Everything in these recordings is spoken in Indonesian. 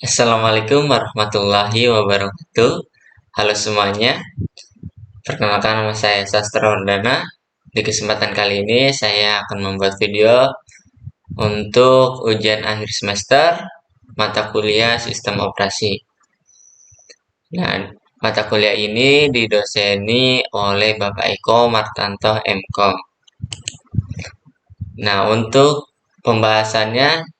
Assalamualaikum warahmatullahi wabarakatuh. Halo semuanya, perkenalkan nama saya Sastrawardana. Di kesempatan kali ini saya akan membuat video untuk ujian akhir semester mata kuliah sistem operasi. Nah, mata kuliah ini didoseni oleh Bapak Eko Martanto MKom. Nah, untuk pembahasannya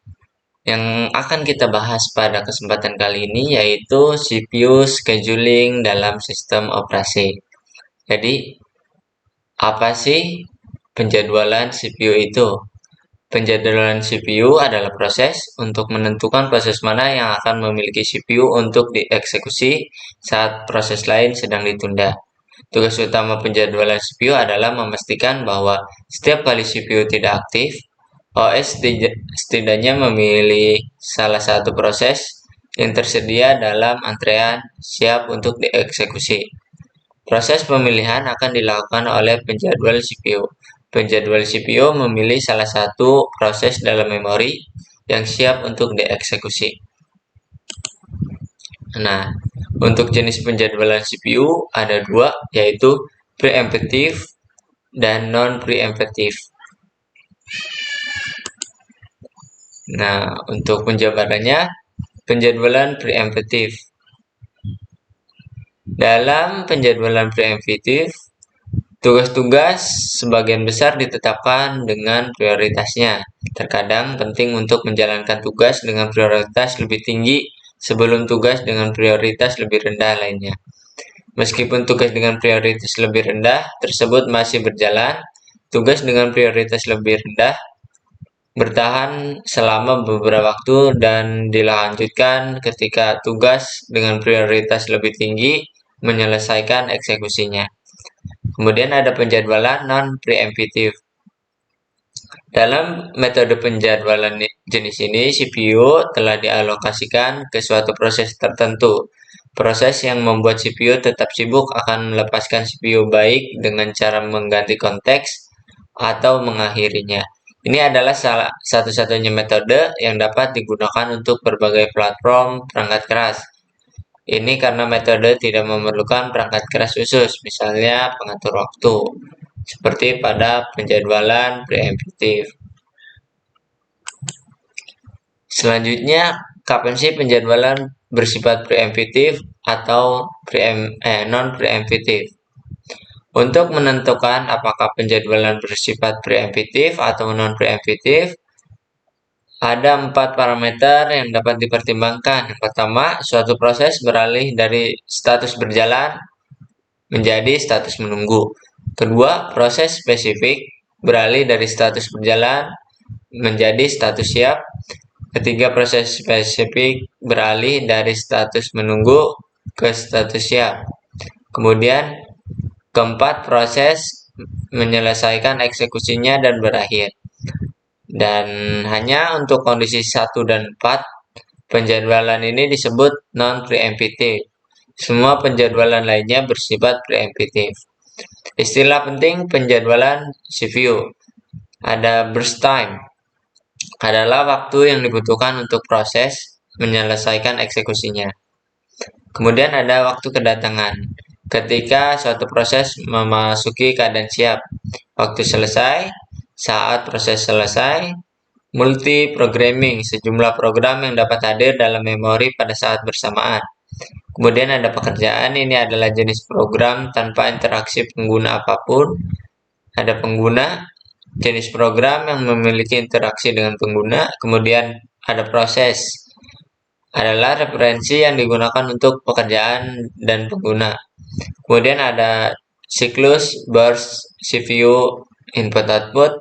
yang akan kita bahas pada kesempatan kali ini yaitu CPU scheduling dalam sistem operasi. Jadi, apa sih penjadwalan CPU itu? Penjadwalan CPU adalah proses untuk menentukan proses mana yang akan memiliki CPU untuk dieksekusi saat proses lain sedang ditunda. Tugas utama penjadwalan CPU adalah memastikan bahwa setiap kali CPU tidak aktif, OS setidaknya memilih salah satu proses yang tersedia dalam antrean siap untuk dieksekusi. Proses pemilihan akan dilakukan oleh penjadwal CPU. Penjadwal CPU memilih salah satu proses dalam memori yang siap untuk dieksekusi. Nah, untuk jenis penjadwalan CPU ada dua, yaitu preemptive dan non-preemptive. Nah, untuk penjabarannya, penjadwalan preemptive. Dalam penjadwalan preemptive, tugas-tugas sebagian besar ditetapkan dengan prioritasnya. Terkadang penting untuk menjalankan tugas dengan prioritas lebih tinggi sebelum tugas dengan prioritas lebih rendah lainnya. Meskipun tugas dengan prioritas lebih rendah tersebut masih berjalan, tugas dengan prioritas lebih rendah bertahan selama beberapa waktu dan dilanjutkan ketika tugas dengan prioritas lebih tinggi menyelesaikan eksekusinya. Kemudian ada penjadwalan non-preemptive. Dalam metode penjadwalan jenis ini, CPU telah dialokasikan ke suatu proses tertentu. Proses yang membuat CPU tetap sibuk akan melepaskan CPU baik dengan cara mengganti konteks atau mengakhirinya. Ini adalah salah satu-satunya metode yang dapat digunakan untuk berbagai platform perangkat keras. Ini karena metode tidak memerlukan perangkat keras khusus, misalnya pengatur waktu, seperti pada penjadwalan preemptive. Selanjutnya, kapan sih penjadwalan bersifat preemptive atau non-preemptive? Untuk menentukan apakah penjadwalan bersifat preemptive atau non-preemptive, ada 4 parameter yang dapat dipertimbangkan. Yang pertama, suatu proses beralih dari status berjalan menjadi status menunggu. Kedua, proses spesifik beralih dari status berjalan menjadi status siap. Ketiga, proses spesifik beralih dari status menunggu ke status siap. Kemudian, keempat, proses menyelesaikan eksekusinya dan berakhir. Dan hanya untuk kondisi 1 dan 4, penjadwalan ini disebut non-preemptive. Semua penjadwalan lainnya bersifat preemptive. Istilah penting penjadwalan CPU. Ada burst time. Adalah waktu yang dibutuhkan untuk proses menyelesaikan eksekusinya. Kemudian ada waktu kedatangan. Ketika suatu proses memasuki keadaan siap. Waktu selesai, saat proses selesai. Multi-programming, sejumlah program yang dapat hadir dalam memori pada saat bersamaan. Kemudian ada pekerjaan, ini adalah jenis program tanpa interaksi pengguna apapun. Ada pengguna, jenis program yang memiliki interaksi dengan pengguna. Kemudian ada proses, adalah referensi yang digunakan untuk pekerjaan dan pengguna. Kemudian ada siklus burst CPU input-output,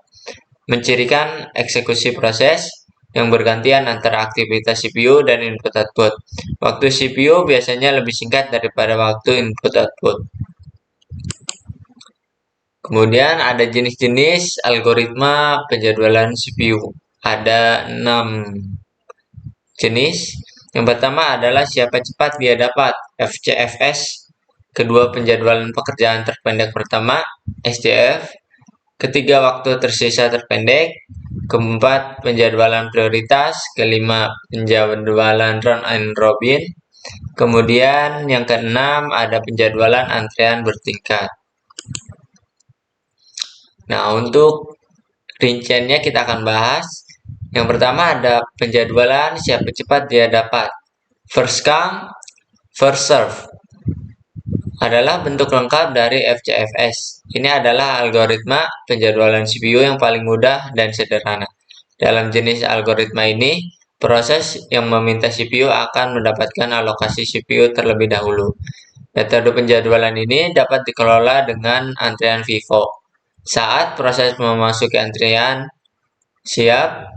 mencirikan eksekusi proses yang bergantian antara aktivitas CPU dan input-output. Waktu CPU biasanya lebih singkat daripada waktu input-output. Kemudian ada jenis-jenis algoritma penjadwalan CPU. Ada 6 jenis. Yang pertama adalah siapa cepat dia dapat, FCFS. Kedua, penjadwalan pekerjaan terpendek pertama, SJF. Ketiga, waktu tersisa terpendek. keempat, penjadwalan prioritas, kelima, penjadwalan round and robin, kemudian yang keenam ada penjadwalan antrean bertingkat. Nah, untuk rinciannya kita akan bahas. Yang pertama ada penjadwalan siapa cepat dia dapat. First come, first serve adalah bentuk lengkap dari FCFS. Ini adalah algoritma penjadwalan CPU yang paling mudah dan sederhana. Dalam jenis algoritma ini, proses yang meminta CPU akan mendapatkan alokasi CPU terlebih dahulu. Metode penjadwalan ini dapat dikelola dengan antrian FIFO. Saat proses memasuki antrian siap,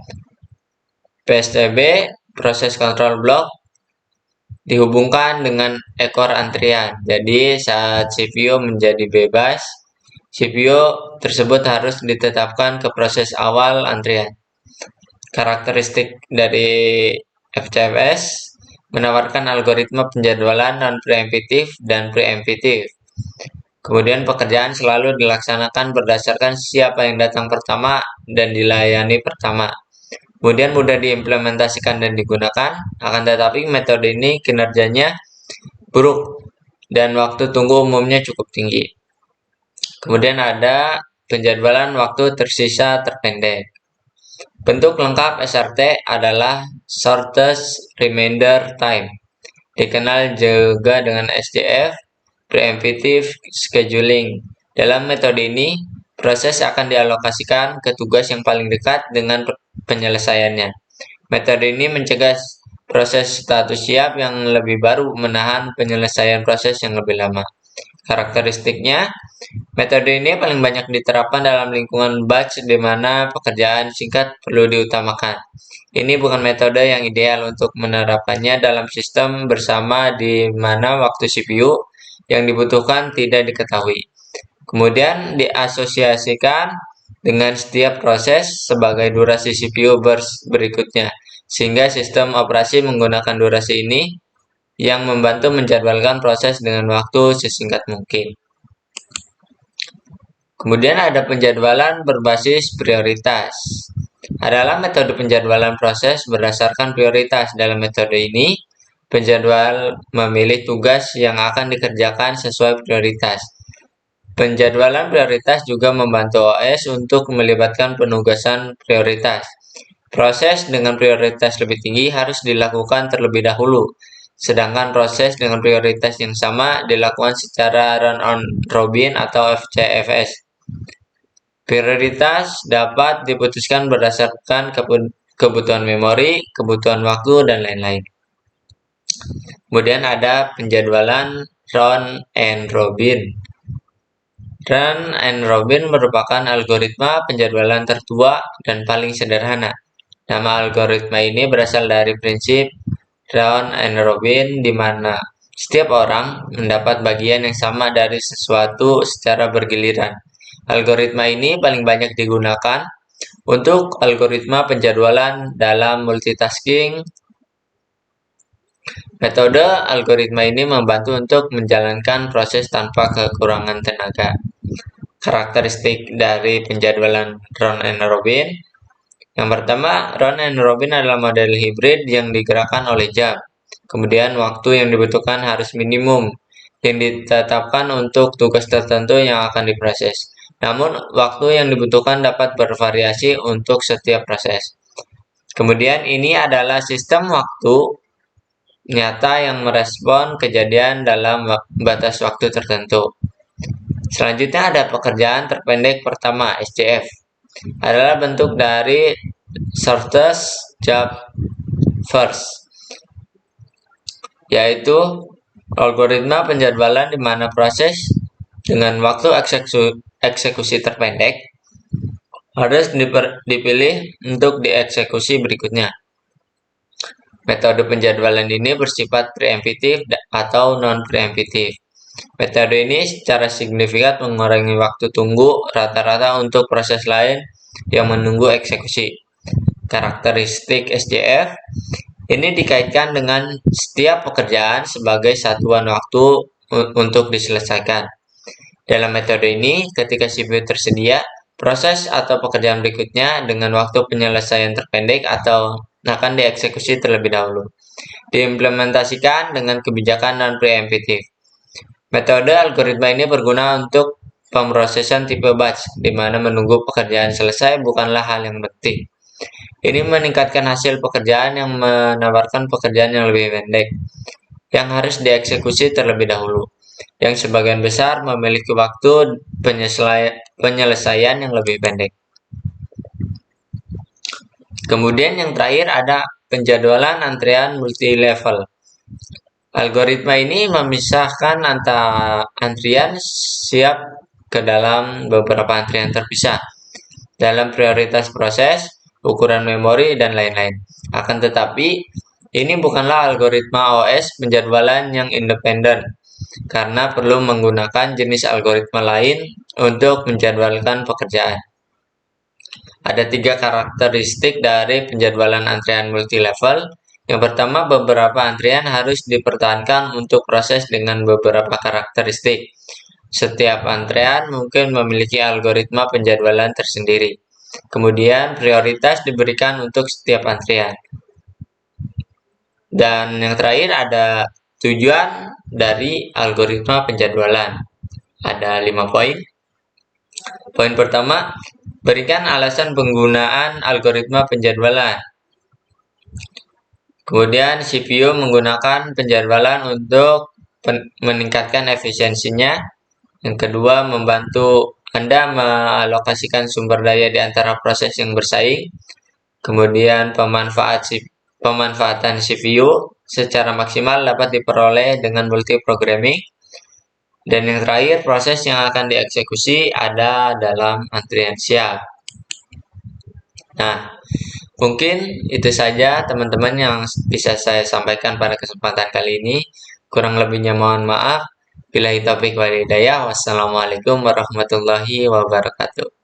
PSTB, proses control block, dihubungkan dengan ekor antrian. Jadi saat CPU menjadi bebas, CPU tersebut harus ditetapkan ke proses awal antrian. Karakteristik dari FCFS menawarkan algoritma penjadwalan non-preemptif dan preemptif. Kemudian pekerjaan selalu dilaksanakan berdasarkan siapa yang datang pertama dan dilayani pertama. Kemudian mudah diimplementasikan dan digunakan, akan tetapi metode ini kinerjanya buruk dan waktu tunggu umumnya cukup tinggi. Kemudian ada penjadwalan waktu tersisa terpendek. Bentuk lengkap SRT adalah Shortest Remainder Time. Dikenal juga dengan SDF, Preemptive Scheduling. Dalam metode ini, proses akan dialokasikan ke tugas yang paling dekat dengan penyelesaiannya. Metode ini mencegah proses status siap yang lebih baru menahan penyelesaian proses yang lebih lama. Karakteristiknya, metode ini paling banyak diterapkan dalam lingkungan batch di mana pekerjaan singkat perlu diutamakan. Ini bukan metode yang ideal untuk menerapkannya dalam sistem bersama di mana waktu CPU yang dibutuhkan tidak diketahui. Kemudian diasosiasikan dengan setiap proses sebagai durasi CPU burst berikutnya, sehingga sistem operasi menggunakan durasi ini yang membantu menjadwalkan proses dengan waktu sesingkat mungkin. Kemudian ada penjadwalan berbasis prioritas. Adalah metode penjadwalan proses berdasarkan prioritas. Dalam metode ini, penjadwal memilih tugas yang akan dikerjakan sesuai prioritas. Penjadwalan prioritas juga membantu OS untuk melibatkan penugasan prioritas. Proses dengan prioritas lebih tinggi harus dilakukan terlebih dahulu, sedangkan proses dengan prioritas yang sama dilakukan secara run-on-robin atau FCFS. Prioritas dapat diputuskan berdasarkan kebutuhan memori, kebutuhan waktu, dan lain-lain. Kemudian ada penjadwalan run and robin. Run and robin merupakan algoritma penjadwalan tertua dan paling sederhana. Nama algoritma ini berasal dari prinsip round and robin di mana setiap orang mendapat bagian yang sama dari sesuatu secara bergiliran. Algoritma ini paling banyak digunakan untuk algoritma penjadwalan dalam multitasking. Metode algoritma ini membantu untuk menjalankan proses tanpa kekurangan tenaga. Karakteristik dari penjadwalan round and robin. Yang pertama, round and robin adalah model hibrid yang digerakkan oleh jam. Kemudian waktu yang dibutuhkan harus minimum yang ditetapkan untuk tugas tertentu yang akan diproses. Namun, waktu yang dibutuhkan dapat bervariasi untuk setiap proses. Kemudian ini adalah sistem waktu nyata yang merespon kejadian dalam batas waktu tertentu. Selanjutnya ada pekerjaan terpendek pertama, SCF. Adalah bentuk dari shortest job first, yaitu algoritma penjadwalan di mana proses dengan waktu eksekusi terpendek harus dipilih untuk dieksekusi berikutnya. Metode penjadwalan ini bersifat preemptif atau non-preemptif. Metode ini secara signifikan mengurangi waktu tunggu rata-rata untuk proses lain yang menunggu eksekusi. Karakteristik SJF ini dikaitkan dengan setiap pekerjaan sebagai satuan waktu untuk diselesaikan. Dalam metode ini, ketika CPU tersedia, Proses atau pekerjaan berikutnya dengan waktu penyelesaian terpendek atau akan dieksekusi terlebih dahulu. Diimplementasikan dengan kebijakan non-preemptive. Metode algoritma ini berguna untuk pemrosesan tipe batch, di mana menunggu pekerjaan selesai bukanlah hal yang penting. Ini meningkatkan hasil pekerjaan yang menawarkan pekerjaan yang lebih pendek, yang harus dieksekusi terlebih dahulu, yang sebagian besar memiliki waktu penyelesaian yang lebih pendek. Kemudian yang terakhir ada penjadwalan antrean multi-level. Algoritma ini memisahkan antara antrian siap ke dalam beberapa antrian terpisah dalam prioritas proses, ukuran memori, dan lain-lain. Akan tetapi, ini bukanlah algoritma OS penjadwalan yang independen, karena perlu menggunakan jenis algoritma lain untuk menjadwalkan pekerjaan. Ada 3 karakteristik dari penjadwalan antrian multi-level. Yang pertama, beberapa antrian harus dipertahankan untuk proses dengan beberapa karakteristik. Setiap antrean mungkin memiliki algoritma penjadwalan tersendiri. Kemudian, prioritas diberikan untuk setiap antrian. Dan yang terakhir ada tujuan dari algoritma penjadwalan. Ada 5 poin. Poin pertama, berikan alasan penggunaan algoritma penjadwalan. Kemudian CPU menggunakan penjadwalan untuk meningkatkan efisiensinya. Yang kedua, membantu Anda mengalokasikan sumber daya di antara proses yang bersaing. Kemudian pemanfaatan CPU secara maksimal dapat diperoleh dengan multiprogramming. Dan yang terakhir, proses yang akan dieksekusi ada dalam antrian siap. Nah, mungkin itu saja teman-teman yang bisa saya sampaikan pada kesempatan kali ini. Kurang lebihnya mohon maaf. Billahi taufiq wal hidayah. Wassalamualaikum warahmatullahi wabarakatuh.